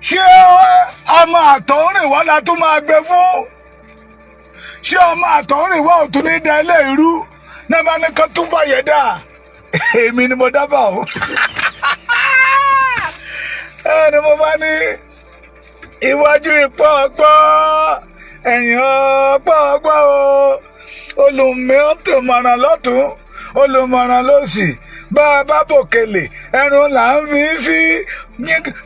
ṣé ọmọ àtọ̀húnrìnwá la tún máa gbé fún? ṣé ọmọ àtọ̀húnrìnwá ò tún ní da ilé ìrú náà bá ní kán tún bàyẹ̀ dà? èmi ni mo dábàá o. ẹni mo bá ní iwájú ipò ọgbọ́n ẹ̀yìn ọgbọ́n ọgbọ́n o, olùmọ̀ràn lọ́tún olùmọ̀ràn lósì, bá a bá bòkèlè ẹnu là ń fi sí,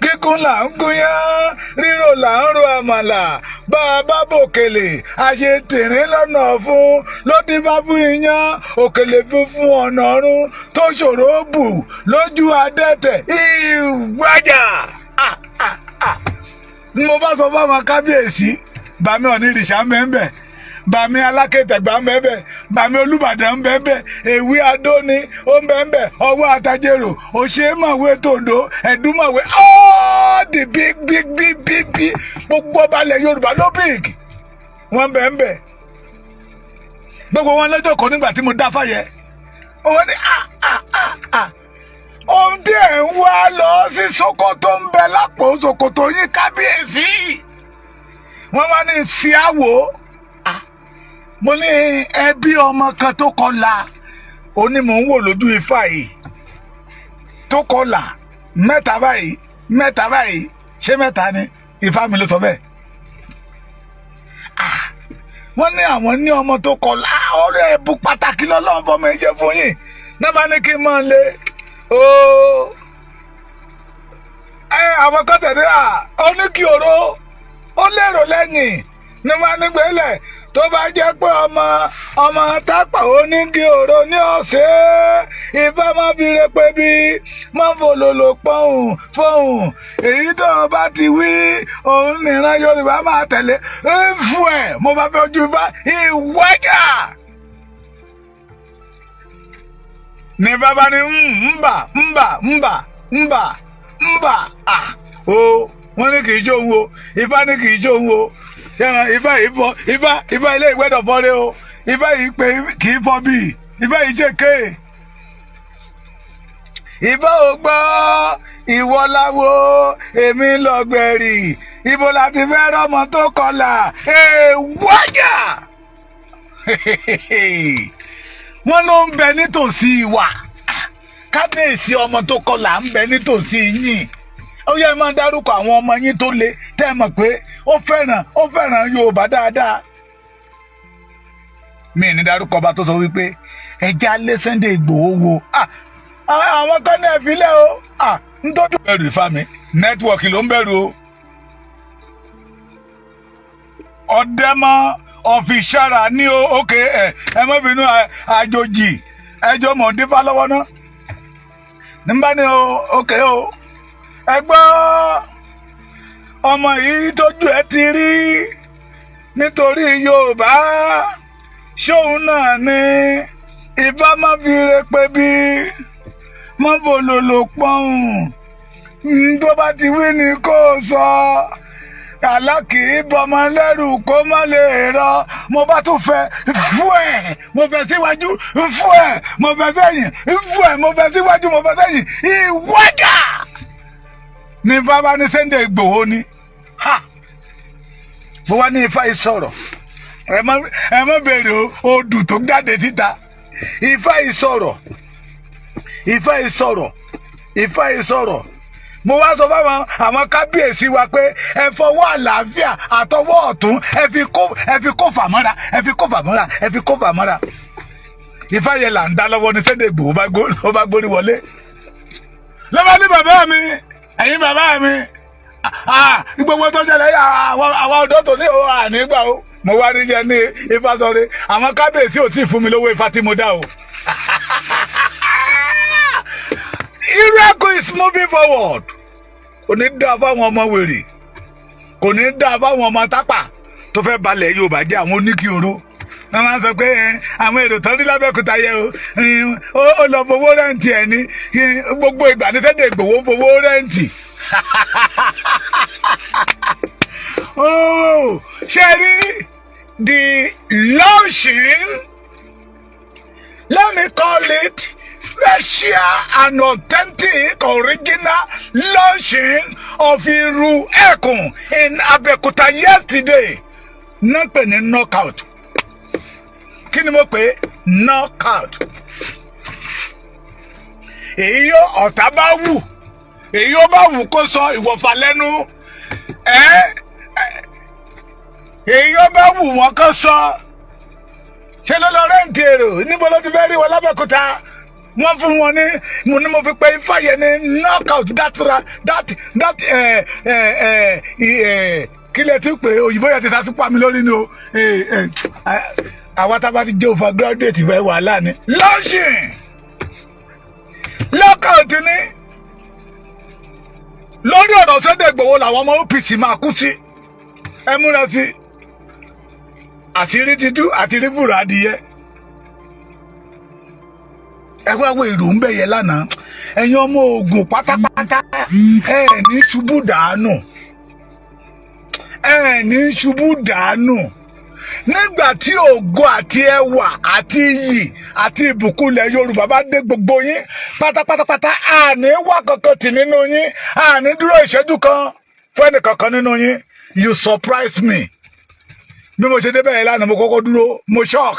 gígùn là ń gúnyán, rírò là ń ro àmàlà, bá a bá bòkèlè àṣe tìrín lọ́nà fún lódì bá fún iyán, òkèlè fún ọ̀nà ọ̀run tó ṣòro bù lójú adẹ́tẹ̀ ìwájà. Ni mo bá sọ fáwọn kábíyèsí, bàmí Ọ̀nìrìṣà ń bẹ́ẹ̀, bàmí Alákẹ́tẹ̀gbà ń bẹ́ẹ̀, bàmí Olúbàdàn ń bẹ́ẹ̀, Èwí Adóni ó ń bẹ́ẹ̀, Ọwọ́ Àtàjèrò, Òṣèmọ̀wé Tòǹdó, Ẹ̀dúmọ̀wé, all the big gbogbo ọba ilẹ̀ Yorùbá ló big wọ́n bẹ́ẹ̀. Gbogbo wọn lọ́jọ́ kan nígbà tí mo dá fáyẹ wọ́n ní ohun tí ẹ̀ ń wá lọ sí Sókótó ń bẹ lápò Sókótó yín kábíyèsí. Wọ́n wá ní ìsíáwó. Mo ní ẹbí ọmọ kan tó kọlà òní mò ń wò lójú Ifá yìí tó kọlà mẹ́ta báyìí ṣé mẹ́ta ni Ifá mi ló sọ bẹ́ẹ̀. Wọ́n ní àwọn ní ọmọ tó kọlà ọ̀rẹ́ ẹ̀bù pàtàkì lọ́lọ́run fọmọ ẹ̀ jẹ́ fún yín náà bá ní kí n máa lé àwọn kan tẹ̀lé oníkì òró ó lérò lẹ́yìn ní wọ́n nígbẹ́lẹ̀ tó bá jẹ́ pé ọmọ tápà onígi òró ní ọ̀sẹ̀ Ifá má fi re pé bí má fòlòlò pọ̀hùn fọ̀hùn èyí tó o bá ti wí òun nìran Yorùbá máa tẹ̀lé fún ẹ̀ mo bá fẹ́ ojú Ifá ìwájà. Ní bàbá ní mbà wọ́n ní kì í jó òun o, Ifá ní kì í jó òun o, Ifá yìí fọ Ifá ilé ìgbẹ́dọ̀ fọ́rẹ́ o, Ifá yìí pé kì í fọ́ bíi Ifá yìí jèké. Ifá ò gbọ́ ìwọ láwo èmi lọ́gbẹ̀rì, ibo la ti fẹ́ rọ́mọ tó kọlà wájà. Wọ́n ló ń bẹ nítòsí wa, kábíyèsí ọmọ tó kọlà ń bẹ nítòsí yín. Ó yẹ máa dárúkọ àwọn ọmọ yín tó le tẹ́ ẹ mọ̀ pé ó fẹ́ràn Yorùbá dáadáa. Mi ní dárúkọ ọba tó sọ wípé ẹjẹ́ alẹ́ Sunday Ìgbòho wo àwọn kan ní ẹ̀fílẹ̀ o nítorí bẹ̀rù Ifá mi nẹ́tíwọ̀kì ló ń bẹ̀rù o. Ọ̀dẹ́mọ ọ̀fìṣàrà ní o òkè ẹ má bínú àjòjì ẹjọ́ mọ̀ ń dífá lọ́wọ́ náà nígbà ní o òkè o. Ẹ gbọ́ ọmọ yìí tójú ẹ ti rí nítorí Yorùbá ṣóun náà ni Ifá má fi re pé bí má fòlòlò pọ̀hùn tó bá ti wí ni kó sọ alákì bọmọ lẹ́rù kó má lè rọ. Mo bá tún fẹ́ fún ẹ̀ mo fẹ́ síwájú fún ẹ̀ mo fẹ́ sẹ́yìn fún ẹ̀ mo fẹ́ síwájú mo fẹ́ sẹ́yìn ìwádà. Ní bàbá ní Sunday Ìgbòho ni mo wá ní Ifá yìí sọ̀rọ̀ ẹ má bèrè odù tó jáde síta. Ifá yìí sọ̀rọ̀ mo wá sọ fáwọn àwọn kábíyèsí wa pé ẹ fọwọ́ àlàáfíà àtọwọ́ ọ̀tún ẹ fi kó fàmọ́ra. Ifá yẹn là ń dá lọ́wọ́ ní Sunday Ìgbòho ó bá gbórí wọlé lọ́wọ́ ní bàbá mi ẹ̀yin bàbá mi gbogbo tó ṣẹlẹ̀ àwọn ọ̀dọ́ tó ní ànígbà o. Mo wá níṣẹ́ ní Ifá sọ̀rọ̀ àwọn kábíyèsí ò tí ì fún mi lówó Ifá tí mo dá o. Miracle is moving forward. Kò ní dá fáwọn ọmọ wèrè, kò ní dá fáwọn ọmọ tápà tó fẹ́ balẹ̀ Yorùbá jẹ́ àwọn oníkì òró. Wọ́n máa ń sọ pé àwọn èrò tán rí lábẹ́òkúta yẹ o ó lọ fowó rẹ́ǹtì ẹ̀ ní gbogbo ìgbà ní Sunday Ìgbòho fowó rẹ́ǹtì. Ṣé rí the launching, let me call it special and authentic original launching of Iru Ekun in Abeokuta yesterday. Not penny knockout. Kí ni mo pè knockout. Èyí ọ̀tá bá wù. Èyí ó bá wù kó sọ ìwọ̀fà lẹ́nu. Èyí ó bá wù wọ́n kó sọ. Ṣé ló lọ rẹ́ǹtì èrò níbo ló ti fẹ́ rí wọn l'Abẹ́òkúta? Wọ́n fún wọn ní mo fi pé Ifáyẹ ní knockout kí lẹ tún pé òyìnbó yẹn ti ta sí pa mi lórí ni o. Àwa tá a bá ti jẹ́ òfà graduate bẹ́ẹ̀ wàhálà ni. Launching knockout ni lórí ọ̀rọ̀ Sunday Igboho làwọn ọmọ OPC máa kú sí. Ẹ múra sí àṣírí títú àti ríbùrù adìyẹ. Ẹ wá wo èrò ń bẹ̀yẹ lánàá. Ẹ̀yin ọmọ Ògùn pátápátá ẹ ní ṣubú dànù. Ẹ ní ṣubú dànù. Nígbà tí ògo àti ẹwà àti iyì àti ìbùkún ilẹ̀ Yorùbá bá dé gbogbo yín pátápátápátá, àní wà kankan tì nínú yín, àní dúró ìṣẹ́jú kan fún ẹnì kankan nínú yín. You surprise me. Bí mo ṣe débẹ̀ yẹn lánàá mo kọ́kọ́ dúró mo shock.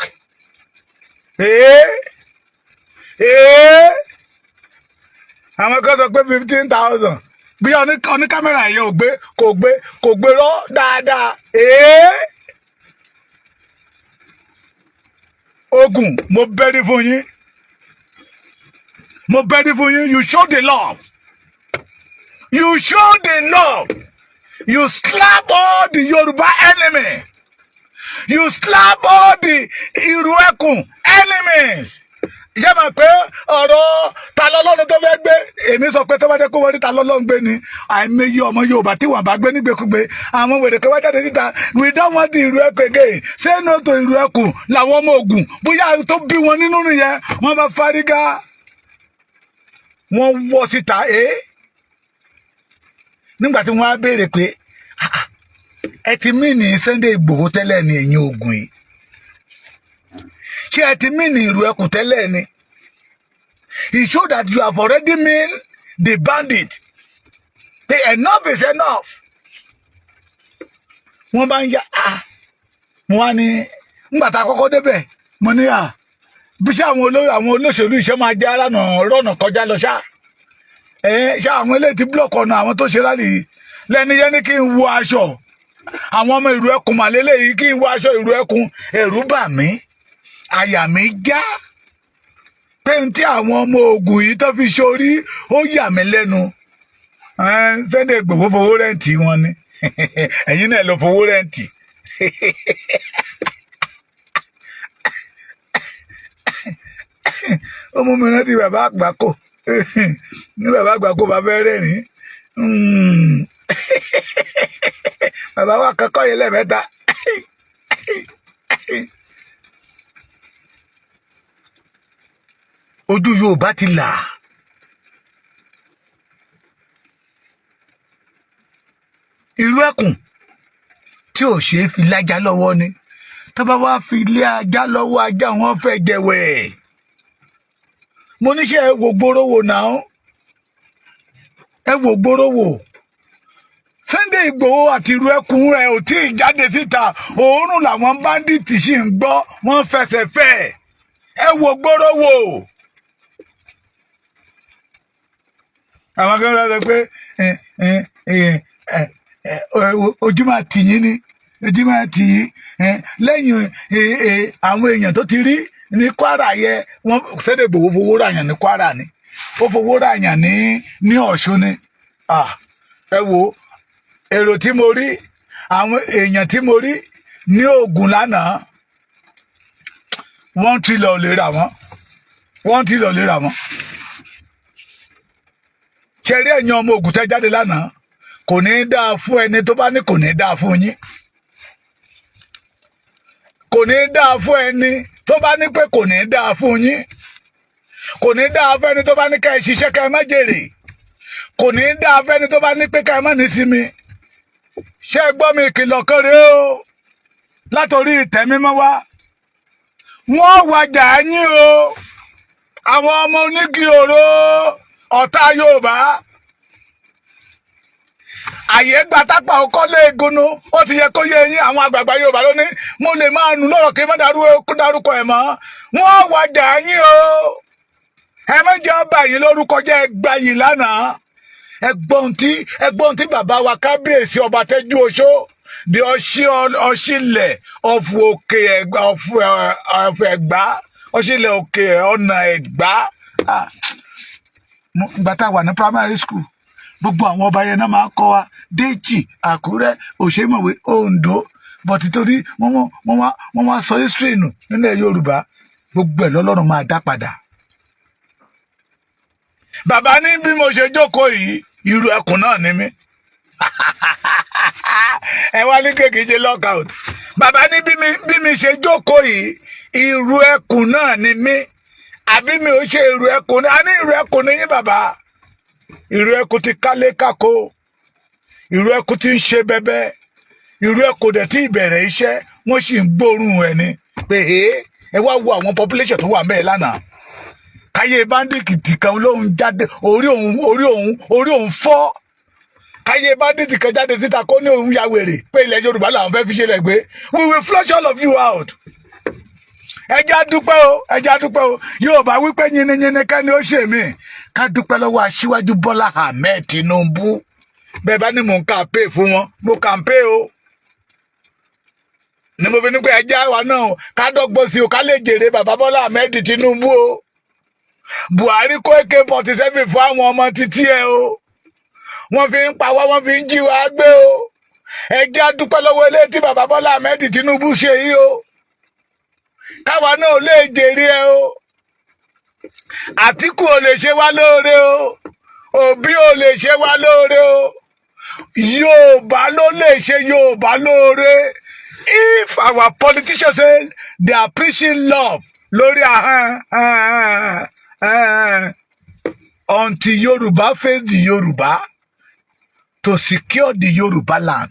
Àwọn kan sọ pé 15,000 bí oní kámẹ́rà yẹn kò gbé rọ́ dáadáa. Ogun mo bẹ́rí fún yín. Mo bẹ́rí fún yín. You show the love. You show the love. You slap all the Yoruba enemy. You slap all the Iru Ekun enemies. Ìyá máa pé ọ̀rọ̀ ta lọ́lọ́run tó fẹ́ gbé. Èmi sọ pé tó bá dé kó wọ́n rí ta lọ́lọ́run gbé ni. Àìmọye ọmọ Yorùbá tí wọ́n bá gbé nígbèkúgbé. Àwọn wèrè kan wá jáde síta. We don't want the Iru Ekun again. Say no to Iru Ekun. Làwọn ọmọ Ògùn. Bóyá tó bí wọn nínú nìyẹn. Wọ́n bá fárígá. Wọ́n wọ́ síta. Nígbà tí wọ́n á béèrè pé ẹ ti mí ní Sunday Igboho tẹ́lẹ̀ ní ẹ̀yìn Ògùn yìí. Ṣé ẹ ti mí ní Iru Ekun tẹ́lẹ̀ ni? It shows that you have already mean the bandit. The enough is enough. Wọ́n bá ń yá mo wá ní nígbà tá a kọ́kọ́ débẹ̀ mo ní bí ṣé àwọn olóṣèlú iṣẹ́ máa jẹ́ rọ̀nà kọjá lọ ṣá. Ṣá àwọn eléyìí ti blọọkì ọ̀nà àwọn tó ṣe rálì lẹ́ni yẹn ní kí n wọ aṣọ. Àwọn ọmọ Iru Ekun màlélẹ́ yìí kí n wọ aṣọ Iru Ekun. Ẹ̀rù bà mí. Àyà mi já. Pé n tí àwọn ọmọ Ògùn yìí tó fi ṣorí ó yà mí lẹ́nu. Sunday Igboho fowó rẹ́ǹtì wọn ni. Ẹ̀yin náà lọ fowó rẹ́ǹtì. Ọmọ mi rántí bàbá Àgbàkò. Ní bàbá Àgbàkò bá fẹ́ rẹ́rìn. Bàbá wa kankan yẹn lẹ́ẹ̀mẹ́ta. Ojú Yorùbá ti là. Iru Ekun tí ò ṣe é fi lájá lọ́wọ́ ni. Tó bá wá fi ilé ajá lọ́wọ́ ajá wọn fẹ́ jẹ̀wẹ̀. Mo ní ṣé ẹ wò gbòòrò wò náà. Ẹ wò gbòòrò wò. Sunday Igboho àti Iru Ekun rẹ̀ ò tí ì jáde síta. Òórùn làwọn báńdíìtì sì ń gbọ́. Wọ́n fẹsẹ̀ fẹ́. Ẹ wò gbòòrò wò. Àwọn kan sọ pé ojú máa tì yín ni. Ojú máa tì yín. Lẹ́yìn àwọn èèyàn tó ti rí ní Kwara yẹ wọ́n Sunday Igboho fowó ràyàn ní Kwara ni. Ó fowó ràyàn ní Ọ̀ṣun ni. Ẹ wo èrò tí mo rí àwọn èèyàn tí mo rí ní Ògùn lánàá 1 trillion lè rà wọ́n 1 trillion lè rà wọ́n. Ṣẹ̀rí ẹ̀yin ọmọ Ògùn tẹ́ jáde lánàá kò ní dáa fún ẹni tó bá ní kò ní dáa fún yín. Kò ní dáa fún ẹni tó bá ní pé kò ní dáa fún yín. Kò ní dáa fún ẹni tó bá ní ká ẹ ṣiṣẹ́ ká ẹ má jèrè. Kò ní dáa fún ẹni tó bá ní pé ká ẹ má ní sinmi. Ṣé gbọ́ mi ìkìlọ̀ kan rèé o látòrí ìtẹ́ mímọ́ wá. Wọ́n wàjà yín o. àwọn ọmọ onígi òró ọ̀tá Yorùbá àyè gba tápà ọkọ léegunú ó ti yẹ kó yé yín àwọn àgbààgbà Yorùbá ló ní mo lè máa nù lọ́rọ̀ kí n má dárúkọ ẹ̀ mọ́ wọ́n wájà yín o ẹ méjì ọba yìí lórúkọ jẹ́ ẹgbà yìí lánàá ẹgbọ́n tí bàbá wa kábíyèsí ọba Tẹ́jú Oṣó di ọ̀ṣìlẹ̀ of òkè Ẹ̀gbá ọ̀ṣìlẹ̀ òkè ọ̀nà Ẹ̀gbá ìgbà tá a wà ní primary school gbogbo àwọn ọba yẹn náà máa kọ́ wa Déjì Àkúrẹ́ Òṣèmọ̀wé Oǹdó bọ̀tí torí wọ́n wá sọ history nù nílẹ̀ Yorùbá gbogbo ẹ̀ lọ́lọ́run máa dá padà. Bàbá ní bí mo ṣe jókòó yìí irú ẹkùn náà ni mí ẹ wá ní kékeré ṣe lockout. Bàbá ní bí mi ṣe jókòó yìí irú ẹkùn náà ni mí àbí mi ò ṣe irú ẹkùn ní a ní irú ẹkùn ní yín bàbá. Irú ẹkùn ti kálé kákó irú ẹkùn ti ń ṣe bẹbẹ irú ẹkùn dẹ̀ tí ìbẹ̀rẹ̀ iṣẹ́ wọ́n sì ń gbóòórùn ẹ̀ ni pé ẹ wá wo àwọn population tó wà mẹ́ẹ̀ lánàá káyé báńdíìtì kan lóhun jáde orí òun fọ́ káyé báńdíìtì kan jáde síta kó ní òun ya wèrè pé ilẹ̀ Yorùbá làwọn fẹ́ fi ṣe rẹ̀ gbé we will flush all of you out. ẹjá dúpẹ́ o Yorùbá wípé yìnyín kẹ́ni ó ṣe mí ká dúpẹ́ lọ́wọ́ Aṣíwájú Bọ́lá Ahmed Tinubu bẹ́ẹ̀ bá ní mò ń kàmpé fún wọn mo kàmpé o ní mo fi ní pé ẹjá wa náà ká dọ́gbọ́n sí o ká lè jèrè bàbá Bọ́lá Ahmed Tinubu o Buhari kó AK-47 fún àwọn ọmọ títí ẹ o wọ́n fi ń pa wá wọ́n fi ń jí wa gbé o ẹjá dúpẹ́ lọ́wọ́ ilé tí bàbá Bọ́lá Ahmed Tinubu ṣe yìí o káwa náà lè jèrè ẹ o Àtíkù ò lè ṣe wá lóore o Òbí ò lè ṣe wá lóore o Yorùbá ló lè ṣe Yorùbá lóore if our politicians say they are preaching love lórí until Yorùbá face the Yorùbá to secure the Yorùbá land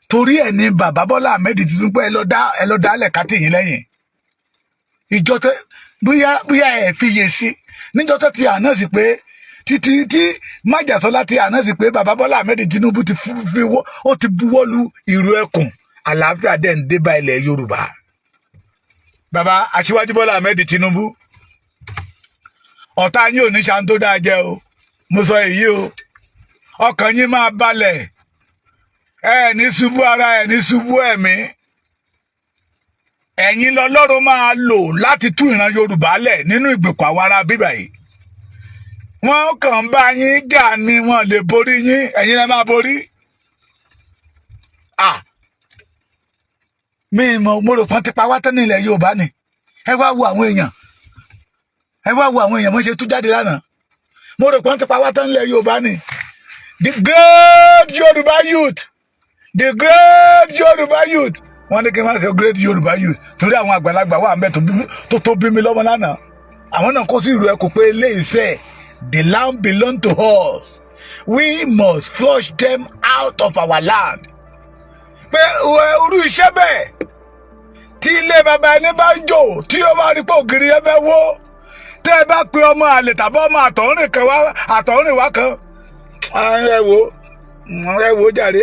torí ẹ̀ ní bàbá Bọ́lá Ahmed Tinubu ẹ lọ dálẹ̀ ká tìyín lẹ́yìn ìjọ tẹ bóyá ẹ fiyè sí níjọ tó ti àná sí pé tí Májàsọ́lá ti àná sí pé bàbá Bọ́lá Ahmed Tinubu ti buwọ́lu ìrù ẹkùn àlàáfíà dẹ̀ ń dé bá ilẹ̀ Yorùbá. Bàbá Aṣíwájú Bọ́lá Ahmed Tinubu ọ̀tá yín ò ní ṣan tó dáa jẹ o mo sọ èyí o ọkàn yín máa balẹ̀ ẹ ní ṣubú ara ẹ ní ṣubú ẹ̀mí ẹ̀yin lọ́lọ́run máa lò láti tú ìran Yorùbá lẹ̀ nínú ìgbèkùn àwọn ará bíbà yìí wọ́n kàn bá yín jà ni wọ́n lè borí yín ẹ̀yin lẹ máa borí. Mo rò pọ́n ti pa wá tán ní ilẹ̀ Yorùbá ni ẹ wá wo àwọn èèyàn mo ṣe tú jáde lánàá mo rò pọ́n ti pa wá tán ní ilẹ̀ Yorùbá ni the great Yorùbá youth wọ́n ní kí n máa ṣe great Yorùbá youth torí àwọn àgbàlagbà wà ń bẹ tó bí mi lọ́mọ lánàá àwọn náà kó sí ìlú ẹkùn pé ilé iṣẹ́ the land belong to us we must flush them out of our land pé irú iṣẹ́ bẹ́ẹ̀ tí ilé bàbá ẹni bá ń jò tí ó bá rí pé ògiri ẹ fẹ́ wó tẹ́ ẹ bá pe ọmọ àlè tàbí ọmọ àtọ̀húnrìn wá kan ẹ wo jàre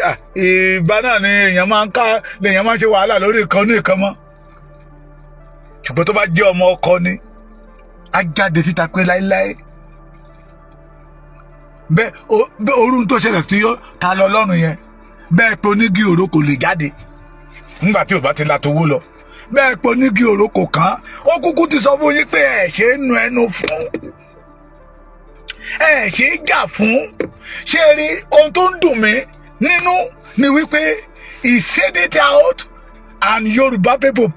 ìbá náà ni èèyàn máa ń ṣe wàhálà lórí ìkan ní ìkan mọ́ ṣùgbọ́n tó bá jẹ́ ọmọ ọkọ ni á jáde síta pé láéláé bẹ́ẹ̀ orú tó ṣẹlẹ̀ sí ta lọ lọ́rùn yẹn bẹ́ẹ̀ pé onígi òró kò lè jáde nígbà tí ò bá ti la towó lọ bẹ́ẹ̀ pé onígi òró kò kàn án ó kúkú ti sọ fún yín pé ẹ̀ ṣe é nu ẹnu fún ẹ̀ ṣe é jà fún ṣé rí ohun tó ń dùn mí nínú ni wípé he said it out and Yorùbá people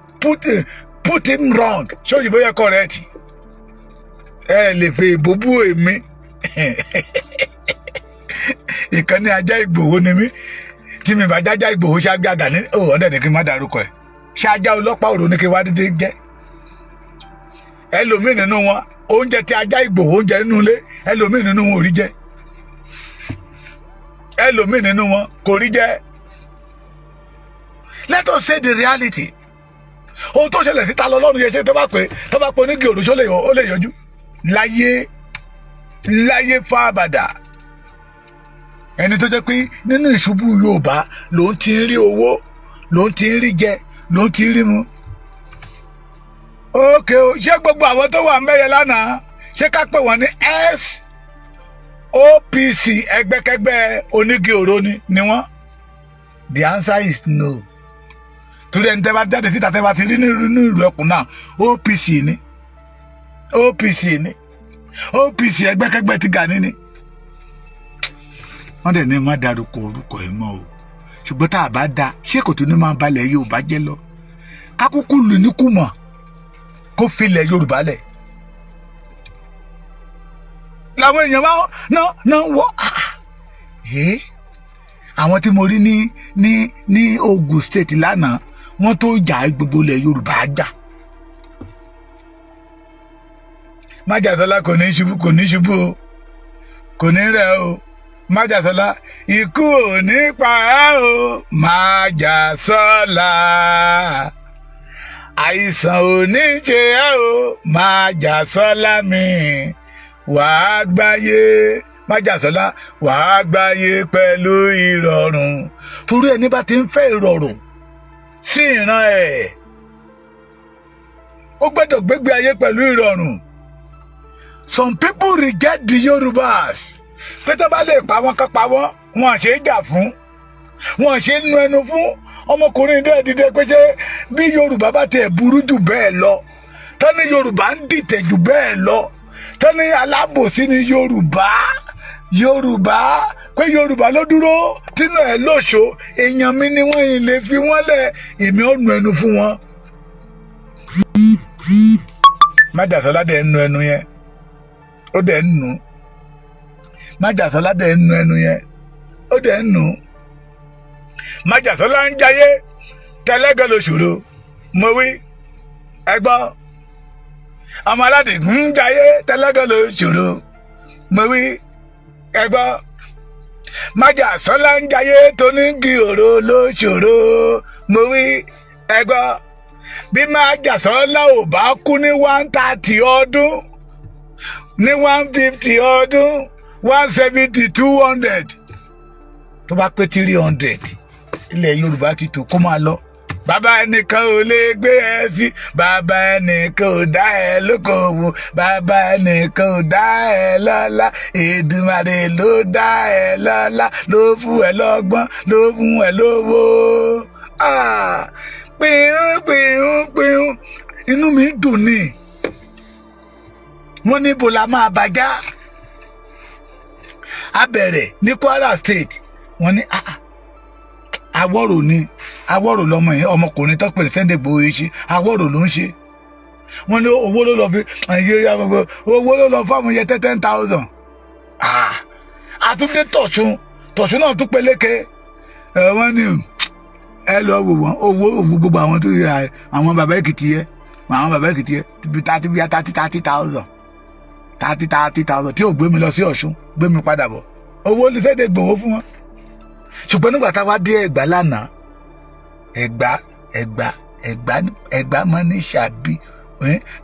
put him wrong ṣé òyìnbó yẹ correct ẹ lè fẹ́ ìbòbú èmi ìkànnì ajá Ìgbòho ni mí tí mi bá jájá Ìgbòho ṣáájú àgà ní ọ̀dẹ̀ ní kí n má darúkọ ẹ̀ ṣáájá ọlọ́pàá òrò ní kí wá dédé jẹ́ ẹlòmíì nínú wọn oúnjẹ tí ajá Ìgbòho oúnjẹ nínú ilé ẹlòmíì nínú wọn ò rí jẹ ẹlòmíì nínú wọn kò rí jẹ. Let us say the reality ohun tó ṣẹlẹ̀ síta lọ́lọ́run yẹn ṣe tó bá pé onígi òrùṣó ó lè yọjú láyé fábàdà. Ẹni tó jẹ́ pé nínú ìṣubú Yorùbá ló ń ti rí owó, ló ń ti rí jẹ, ló ń ti rí mu. Ókè o, ṣé gbogbo àwọn tó wà ń bẹ́yẹ lánàá ṣé ká pè wọ́n ní SOPC ẹgbẹ́kẹ́gbẹ́ onígi òró ni wọ́n? The answer is no. Torí ẹni tẹ́ bá jáde síta tẹ́ bá ti rí nínú ìlú ẹkùn náà OPC ni ẹgbẹ́kẹ́gbẹ́ ti Gani ni. Wọ́n dẹ̀ ní má dárúkọ orúkọ ẹ̀ mọ́ o, ṣùgbọ́n tá a bá da ṣé kò tún ní máa balẹ̀ Yorùbá jẹ́ lọ? Kákúkú lù ní kùmọ̀ kó filẹ̀ Yorùbá lẹ̀. Làwọn èèyàn máa náà wọ́ àwọn tí mo rí ní Ogun State lánàá wọ́n tó jà gbogbo ilẹ̀ Yorùbá jà. Májàsọ́lá kò ní ṣubú o, kò ní rẹ̀ o. Májàsọ́lá ikú ò ní pa ẹ́ o, Májàsọ́lá àìsàn ò ní ṣe ẹ́ o, Májàsọ́lá mi wàá gbáyé. Májàsọ́lá wàá gbáyé pẹ̀lú ìrọ̀rùn. Torí ẹni bá ti ń fẹ́ ìrọ̀rùn sí ìran ẹ̀ ó gbọ́dọ̀ gbégbé ayé pẹ̀lú ìrọ̀rùn. Some people reject the Yorubas. Pé tó bá lè pa wọ́n ká pa wọ́n, wọn ṣe é jà fún, wọn ṣe é nu ẹnu fún. Ọmọkùnrin dẹ́ dìde pé ṣé bí Yorùbá bá tiẹ̀ burú jù bẹ́ẹ̀ lọ, tani Yorùbá ń dìtẹ̀ jù bẹ́ẹ̀ lọ, tani alábòsí ni Yorùbá pé Yorùbá ló dúró tínú ẹ̀ lóṣó, èèyàn mi ni wọ́n yìí lè fi wọ́n lẹ̀, èmi ò nu ẹnu fún wọn. Májàsọ́lá dẹ̀ ń nu ẹnu yẹn, ó dẹ̀ ń nu. Májàsọ́lá dẹ̀ ń nu ẹnu yẹn, ó dẹ̀ ń nu. Májàsọ́lá ń jayé tẹlẹ́gàn lóṣòro, mo wí ẹgbọ́. Ọmọ Aládìgún ń jayé tẹlẹ́gàn lóṣòro, mo wí ẹgbọ́. Májàsọ́lá ń jayé tónígi òró lóṣòro, mo wí ẹgbọ́. Bí Májàsọ́lá ò bá kú ní 130 ọdún, ní 150 ọdún, 170, 200, tó bá pé 300 ilẹ̀ Yorùbá ti tò kó máa lọ. Bàbá ẹnìkan ò lè gbé ẹ sí, bàbá ẹnìkan ò dá ẹ lókòwò, bàbá ẹnìkan ò dá ẹ lọ́lá, Èdùmàrè ló dá ẹ lọ́lá, ló fún ẹ lọ́gbọ́n, ló fún ẹ lówó. Pìhún inú mi dùn ni. Wọ́n ní ibo la máa bàjá. A bẹ̀rẹ̀ ní Kwara State, wọ́n ní Awọ́rò lọmọ yẹn, ọmọkùnrin tó pèlè Sunday Igboho ṣe, Awọ́rò ló ń ṣe. Wọ́n ní owó ló lọ fáwọn yẹn 10,000. Àtúndé Tọ̀ṣun náà tún peléke. Wọ́n ní ẹ lọ wò wọ́n owó gbogbo àwọn tó yẹ àwọn bàbá Èkìtì yẹ 30,000 tí ò gbé mi lọ sí Ọ̀ṣun, gbé mi padà bọ̀. Owó ní Sunday Igboho fún wọn. Ṣùgbọ́n nígbà táwa dé Ẹ̀gbá lánàá, Ẹ̀gbá mọ́ ní Ṣàbí,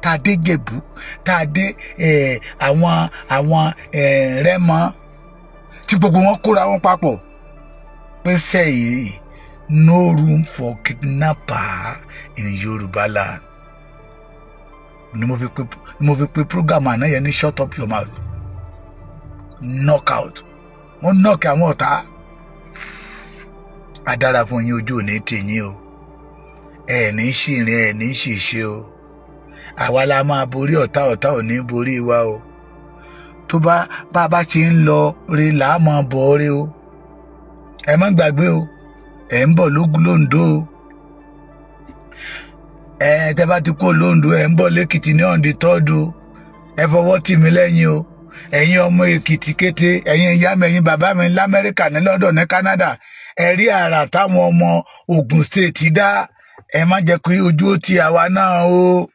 tá a dé Jẹ̀bú, tá a dé àwọn Rẹ́mọ, tí gbogbo wọn kóra wọn papọ̀ pé sẹ́yìn no room for kidnapper in Yorùbá land. Ni mo fi pe program àná yẹn ní shut up your mouth, knockout. Wọ́n knock àwọn ọ̀tá. Adára fún yín, ojú òní tìyín o, ẹ ní ṣìrìn, ẹ ní ṣìṣe o. Àwa la máa borí ọ̀tá, ọ̀tá ò ní borí wa o. Tó bá ti ń lọ rí là á máa bọ̀ rí o. Ẹ má gbàgbé o, ẹ ń bọ̀ lóńdó o. Tẹ́ bá ti kó lóńdó, ẹ ń bọ̀ lẹ́kìtì ní on the 3rd o. Ẹ fọwọ́ tì mí lẹ́yìn o. Ẹ̀yin ọmọ Èkìtì kété, ẹ̀yin ìyá mi, ẹ̀yin bàbá mi l'Amẹ́ríkà, ní London, ní Canada, ẹ rí àrà táwọn ọmọ Ogun State dá. Ẹ má jẹ́ kí ojú ó ti àwa náà o.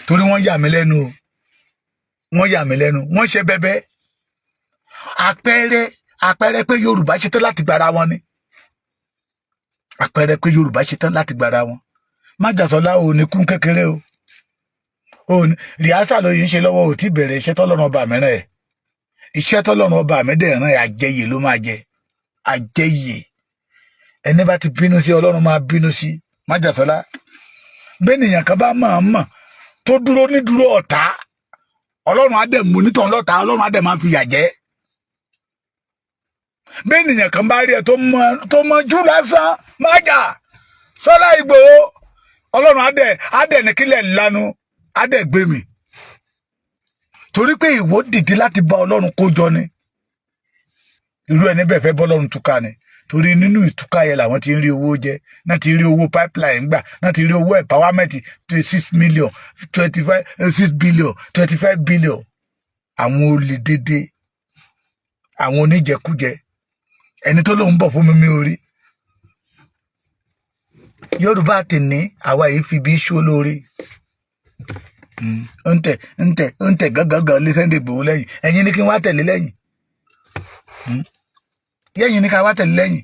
Torí wọ́n yà mí lẹ́nu o. Wọ́n ṣe bẹ́bẹ́. Àpẹẹrẹ pé Yorùbá ṣetán láti gbára wọn ni. Àpẹẹrẹ pé Yorùbá ṣetán láti gbára wọn. Májàsọ́lá ò ní kún kékeré o. rìhásà ló yìí ń ṣe lọ́wọ́ ò tí bẹ̀rẹ̀ iṣẹ́ tọ́lọ́run ọba mi rán ẹ̀. Iṣẹ́ tọ́lọ́run ọba mi dẹ̀ rán ẹ̀ àjẹyè ló máa jẹ. Àjẹyè. Ẹni bá ti bínú sí Ọlọ́run máa bínú sí. Májàsọ́lá. Bẹ́nìyàn kan bá mọ̀ tó dúró ní dúró ọ̀tá. Ọlọ́run á dẹ̀ mú onítàn lọ́tà, Ọlọ́run á dẹ̀ máa fi yà jẹ. Bẹ́nìyàn kan bá rí ẹ tó mọ jù lásán, májà Sọlá Ìgbòho, Ọlọ́run á dẹ̀ ní kílẹ̀ lanu, á dẹ̀ gbé mi. Torí pé ìwọ dìde láti bá Ọlọ́run kójọ ni. Irú ẹni bẹ́ẹ̀ fẹ́ bọ́ Ọlọ́run túká ni. Torí nínú ìtúká yẹn làwọn ti ń rí owó jẹ, náà ti rí owó pipeline gbà, náà ti rí owó empowerment 6 million 6 billion 25 billion. Àwọn olè dédé, àwọn oníjẹkújẹ, ẹni tó lóun bọ̀ fún mi orí. Yorùbá ti ní àwa yìí fi bí ṣó lórí. ń tẹ̀ gángan lé Sunday Igboho lẹ́yìn. Ẹ̀yin ni kí n wá tẹ̀lé lẹ́yìn. Yẹ́yin ni ká wá tẹ̀lé lẹ́yìn.